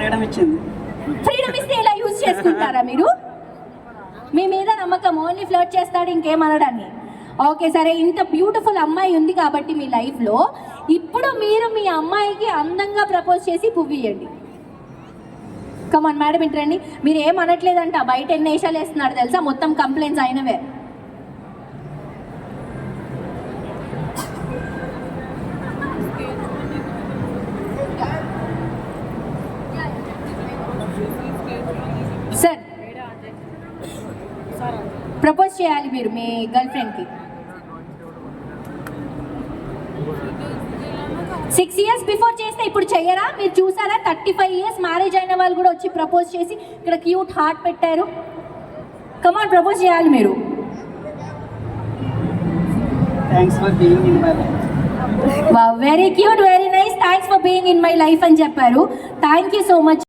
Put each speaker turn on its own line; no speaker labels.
Freedom ఇచ్చింది.
Freedom ఇస్తే ఇలా యూజ్ చేసుకుంటారా మీరు? మీ మీద నమ్మకం, ఓన్లీ ఫ్లర్ట్ చేస్తాడు ఇంకేమనడాన్ని. ఓకే సరే, ఇంత బ్యూటిఫుల్ అమ్మాయి ఉంది కాబట్టి మీ లైఫ్లో ఇప్పుడు మీరు మీ అమ్మాయికి అందంగా ప్రపోజ్ చేసి పువ్వియండి. Come on madam ఇంటరండి. మీరు ఏం అనట్లేదంట, బయట ఎన్ని వేషాలు వేస్తున్నాడు తెలుసా, మొత్తం కంప్లైంట్స్ అయినవే. సార్ ప్రపోజ్ చేయాలి మీరు మీ గర్ల్ ఫ్రెండ్కి. 6 years బిఫోర్ చేస్తే ఇప్పుడు చెయ్యరా? మీరు చూసారా 35 years మ్యారేజ్ అయిన వాళ్ళు కూడా వచ్చి ప్రపోజ్ చేసి ఇక్కడ క్యూట్ హార్ట్ పెట్టారు. కమాన్ ప్రపోజ్ చేయాలి మీరు.
Thanks for being in my life.
Very cute, very nice. Thanks for being in my life అని చెప్పారు. Thank you so much.